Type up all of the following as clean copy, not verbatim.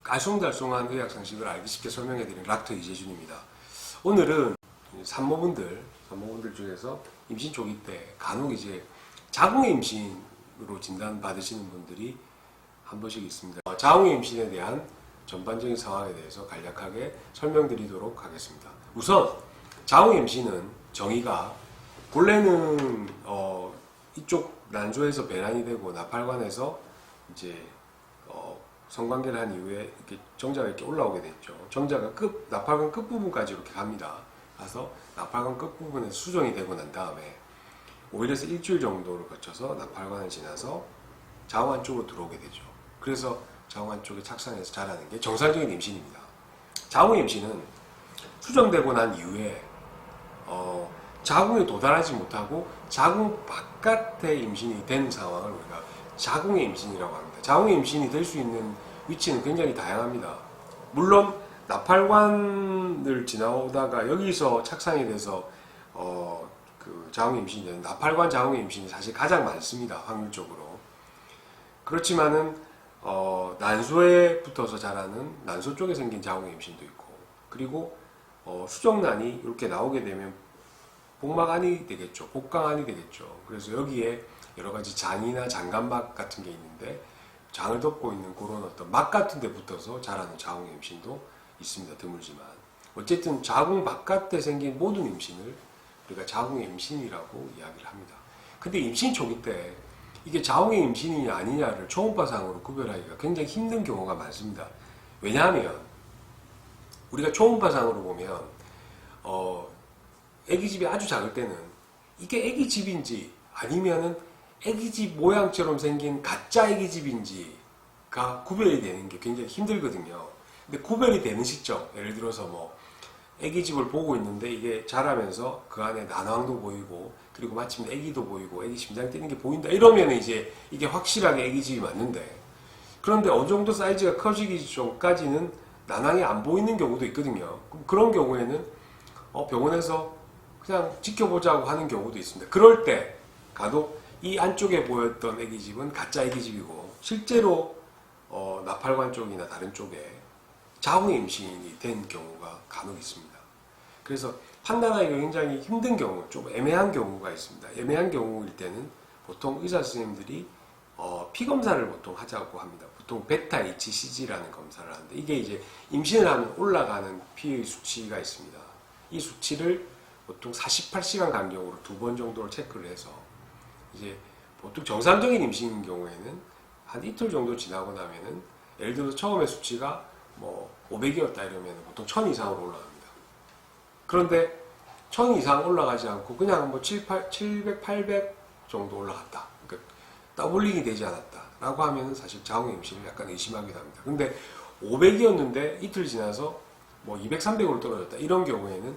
알쏭달쏭한 의학 상식을 알기 쉽게 설명해드리는 닥터 이재준입니다. 오늘은 산모분들 중에서 임신 초기 때 간혹 이제 자궁의 임신으로 진단 받으시는 분들이 한 번씩 있습니다. 자궁의 임신에 대한 전반적인 상황에 대해서 간략하게 설명드리도록 하겠습니다. 우선 자궁의 임신은 정의가 본래는 이쪽 난소에서 배란이 되고 나팔관에서 이제 성관계를 한 이후에 이렇게 정자가 이렇게 올라오게 됐죠. 정자가 나팔관 끝부분까지 이렇게 갑니다. 가서 나팔관 끝부분에 수정이 되고 난 다음에 5일에서 일주일 정도를 거쳐서 나팔관을 지나서 자궁 안쪽으로 들어오게 되죠. 그래서 자궁 안쪽에 착상해서 자라는 게 정상적인 임신입니다. 자궁 임신은 수정되고 난 이후에 자궁에 도달하지 못하고 자궁 바깥에 임신이 된 상황을 우리가 자궁의 임신이라고 합니다. 자궁의 임신이 될 수 있는 위치는 굉장히 다양합니다. 물론 나팔관을 지나오다가 여기서 착상이 돼서 그 자궁의 임신이 되는 나팔관 자궁의 임신이 사실 가장 많습니다. 확률적으로. 그렇지만은 난소에 붙어서 자라는 난소 쪽에 생긴 자궁의 임신도 있고, 그리고 수정란이 이렇게 나오게 되면 복막안이 되겠죠. 복강안이 되겠죠. 그래서 여기에 여러 가지 장이나 장간막 같은 게 있는데 장을 덮고 있는 그런 어떤 막 같은 데 붙어서 자라는 자궁의 임신도 있습니다. 드물지만. 어쨌든 자궁 바깥에 생긴 모든 임신을 우리가 자궁의 임신이라고 이야기를 합니다. 근데 임신 초기 때 이게 자궁의 임신이냐 아니냐를 초음파상으로 구별하기가 굉장히 힘든 경우가 많습니다. 왜냐하면 우리가 초음파상으로 보면 애기집이 아주 작을 때는 이게 애기집인지 아니면은 애기집 모양처럼 생긴 가짜 애기집인지가 구별이 되는 게 굉장히 힘들거든요. 근데 구별이 되는 시점, 예를 들어서 뭐 애기집을 보고 있는데 이게 자라면서 그 안에 난황도 보이고, 그리고 마침 애기도 보이고 애기 심장 뛰는 게 보인다 이러면 이제 이게 확실하게 애기집이 맞는데, 그런데 어느 정도 사이즈가 커지기 전까지는 난황이 안 보이는 경우도 있거든요. 그런 경우에는 병원에서 그냥 지켜보자고 하는 경우도 있습니다. 그럴 때 간혹 이 안쪽에 보였던 애기집은 가짜 애기집이고 실제로 나팔관 쪽이나 다른 쪽에 자궁의 임신이 된 경우가 간혹 있습니다. 그래서 판단하기가 굉장히 힘든 경우, 좀 애매한 경우가 있습니다. 애매한 경우일 때는 보통 의사 선생님들이 피검사를 보통 하자고 합니다. 보통 베타 HCG라는 검사를 하는데 이게 이제 임신을 하면 올라가는 피의 수치가 있습니다. 이 수치를 보통 48시간 간격으로 2번 정도를 체크를 해서 이제 보통 정상적인 임신인 경우에는 한 이틀 정도 지나고 나면은, 예를 들어서 처음에 수치가 뭐 500이었다 이러면 보통 1000 이상으로 올라갑니다. 그런데 1000 이상 올라가지 않고 그냥 뭐 700, 800 정도 올라갔다. 그러니까 더블링이 되지 않았다 라고 하면은 사실 자궁의 임신을 약간 의심하기도 합니다. 근데 500이었는데 이틀 지나서 뭐 200, 300으로 떨어졌다 이런 경우에는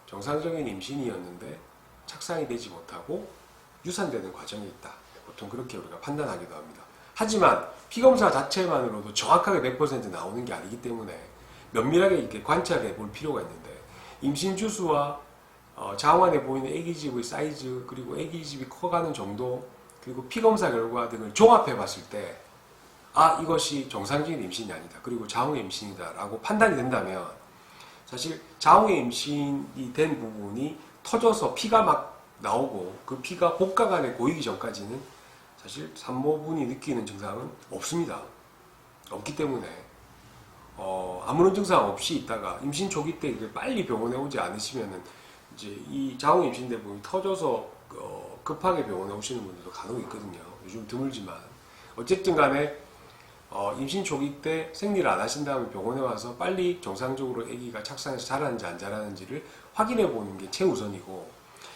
정상적인 임신이었는데 착상이 되지 못하고 유산되는 과정이 있다. 보통 그렇게 우리가 판단하기도 합니다. 하지만 피검사 자체만으로도 정확하게 100% 나오는 게 아니기 때문에 면밀하게 이렇게 관찰해 볼 필요가 있는데, 임신 주수와 자궁 안에 보이는 애기집의 사이즈, 그리고 애기집이 커가는 정도, 그리고 피검사 결과 등을 종합해 봤을 때 이것이 정상적인 임신이 아니다, 그리고 자궁의 임신이다 라고 판단이 된다면, 사실 자궁의 임신이 된 부분이 터져서 피가 막 나오고 그 피가 복각 안에 고이기 전까지는 사실 산모분이 느끼는 증상은 없습니다. 없기 때문에 아무런 증상 없이 있다가 임신 초기 때 빨리 병원에 오지 않으시면은 이제 이 자궁 임신된 부분이 터져서 급하게 병원에 오시는 분들도 간혹 있거든요. 요즘 드물지만 어쨌든 간에 임신 초기 때 생리를 안 하신 다음에 병원에 와서 빨리 정상적으로 아기가 착상해서 자라는지 안 자라는지를 확인해 보는 게 최우선이고,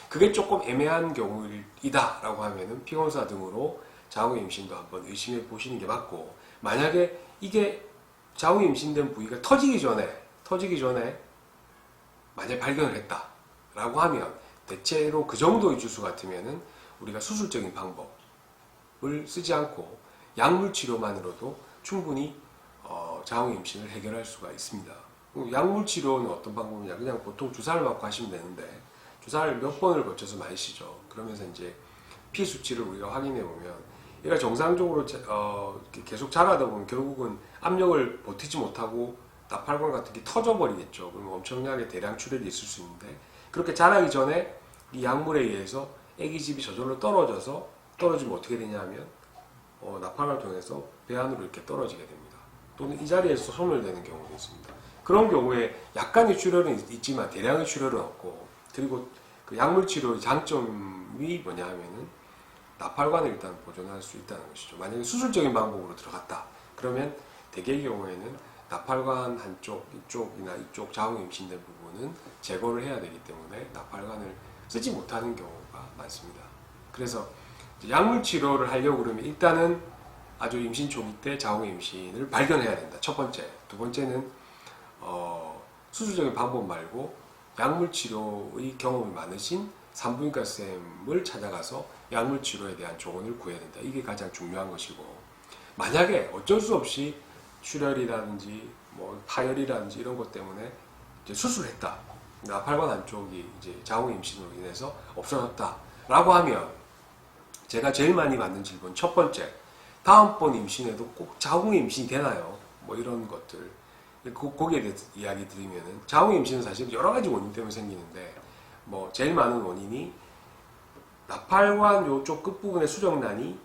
그게 조금 애매한 경우이다 라고 하면은 피검사 등으로 자궁의 임신도 한번 의심해 보시는 게 맞고, 만약에 이게 자궁의 임신된 부위가 터지기 전에 만약 발견을 했다 라고 하면, 대체로 그 정도의 주수 같으면은 우리가 수술적인 방법을 쓰지 않고 약물 치료만으로도 충분히 자궁의 임신을 해결할 수가 있습니다. 약물 치료는 어떤 방법이냐, 그냥 보통 주사를 맞고 하시면 되는데 주사를 몇 번을 거쳐서 마시죠. 그러면서 이제 피 수치를 우리가 확인해 보면 얘가 정상적으로 이렇게 계속 자라다 보면 결국은 압력을 버티지 못하고 나팔관 같은 게 터져버리겠죠. 그럼 엄청나게 대량 출혈이 있을 수 있는데, 그렇게 자라기 전에 이 약물에 의해서 애기집이 저절로 떨어지면 어떻게 되냐면 나팔관을 통해서 배 안으로 이렇게 떨어지게 됩니다. 또는 이 자리에서 소멸되는 경우도 있습니다. 그런 경우에 약간의 출혈은 있지만 대량의 출혈은 없고, 그리고 그 약물 치료의 장점이 뭐냐 하면은 나팔관을 일단 보존할 수 있다는 것이죠. 만약에 수술적인 방법으로 들어갔다 그러면 대개의 경우에는 나팔관 한쪽, 이쪽이나 이쪽 자궁에 임신된 부분은 제거를 해야 되기 때문에 나팔관을 쓰지 못하는 경우가 많습니다. 그래서 약물 치료를 하려고 그러면 일단은 아주 임신 초기 때 자궁의 임신을 발견해야 된다. 첫 번째. 두 번째는 수술적인 방법 말고 약물 치료의 경험이 많으신 산부인과 쌤을 찾아가서 약물 치료에 대한 조언을 구해야 된다. 이게 가장 중요한 것이고, 만약에 어쩔 수 없이 출혈이라든지 뭐 파열이라든지 이런 것 때문에 이제 수술을 했다. 나팔관 한쪽이 이제 자궁의 임신으로 인해서 없어졌다라고 하면 제가 제일 많이 받는 질문 첫 번째, 다음번 임신에도 꼭 자궁의 임신이 되나요? 뭐 이런 것들. 거기에 대해서 이야기 드리면은 자궁의 임신은 사실 여러 가지 원인 때문에 생기는데, 뭐 제일 많은 원인이 나팔관 요쪽 끝부분의 수정란이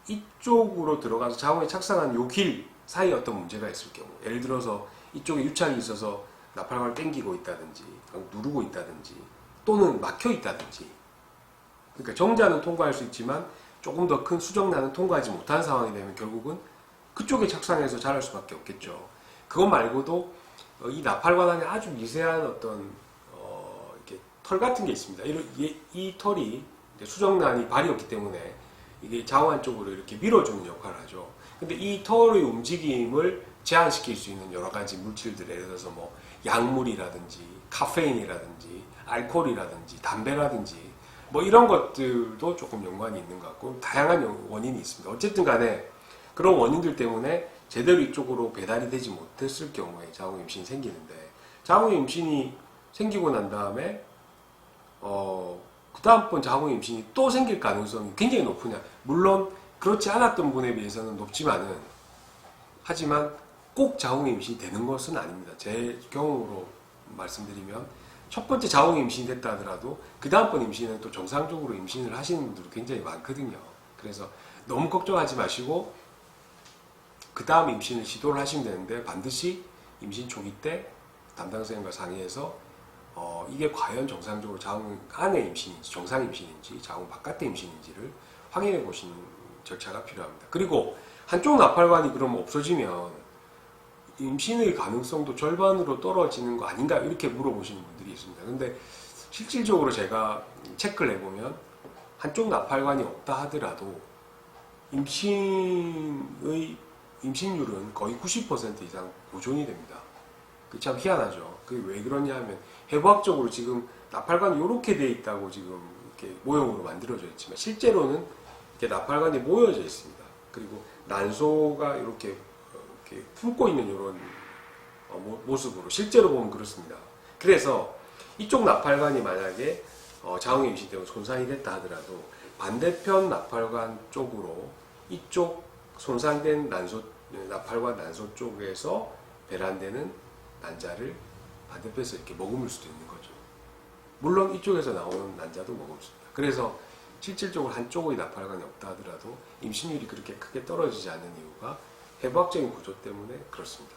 이쪽으로 들어가서 자궁에 착상한 요 길 사이에 어떤 문제가 있을 경우, 예를 들어서 이쪽에 유착이 있어서 나팔관을 당기고 있다든지 누르고 있다든지 또는 막혀 있다든지, 그러니까 정자는 통과할 수 있지만 조금 더 큰 수정란은 통과하지 못한 상황이 되면 결국은 그쪽에 착상해서 자랄 수밖에 없겠죠. 그것 말고도 이 나팔관 안에 아주 미세한 어떤 이렇게 털 같은 게 있습니다. 이 털이 수정란이 발이 없기 때문에 이게 자궁 안쪽으로 이렇게 밀어주는 역할을 하죠. 근데 이 털의 움직임을 제한시킬 수 있는 여러 가지 물질들, 예를 들어서 뭐 약물이라든지 카페인이라든지 알코올이라든지 담배라든지 뭐 이런 것들도 조금 연관이 있는 것 같고, 다양한 원인이 있습니다. 어쨌든 간에 그런 원인들 때문에 제대로 이쪽으로 배달이 되지 못했을 경우에 자궁 임신이 생기는데, 자궁 임신이 생기고 난 다음에 그 다음번 자궁 임신이 또 생길 가능성이 굉장히 높으냐? 물론 그렇지 않았던 분에 비해서는 높지만은, 하지만 꼭 자궁 임신이 되는 것은 아닙니다. 제 경험으로 말씀드리면 첫 번째 자궁 임신이 됐다 하더라도 그 다음번 임신은 또 정상적으로 임신을 하시는 분들이 굉장히 많거든요. 그래서 너무 걱정하지 마시고 그 다음 임신을 시도를 하시면 되는데, 반드시 임신 초기 때 담당 선생님과 상의해서 이게 과연 정상적으로 자궁 안의 임신인지 정상 임신인지 자궁 바깥의 임신인지를 확인해 보시는 절차가 필요합니다. 그리고 한쪽 나팔관이 그럼 없어지면 임신의 가능성도 절반으로 떨어지는 거 아닌가, 이렇게 물어보시는 분들이 있습니다. 근데 실질적으로 제가 체크를 해보면 한쪽 나팔관이 없다 하더라도 임신율은 거의 90% 이상 보존이 됩니다. 그 참 희한하죠. 그게 왜 그러냐 하면, 해부학적으로 지금 나팔관이 이렇게 돼 있다고 지금 이렇게 모형으로 만들어져 있지만 실제로는 이렇게 나팔관이 모여져 있습니다. 그리고 난소가 이렇게 품고 있는 이런 모습으로 실제로 보면 그렇습니다. 그래서 이쪽 나팔관이 만약에 자궁의 임신 때문에 손상이 됐다 하더라도 반대편 나팔관 쪽으로 이쪽 손상된 나팔관 난소 쪽에서 배란되는 난자를 반대편에서 이렇게 머금을 수도 있는 거죠. 물론 이쪽에서 나오는 난자도 머금을 수 있다. 그래서 실질적으로 한쪽의 나팔관이 없다 하더라도 임신율이 그렇게 크게 떨어지지 않는 이유가 해부학적인 구조 때문에 그렇습니다.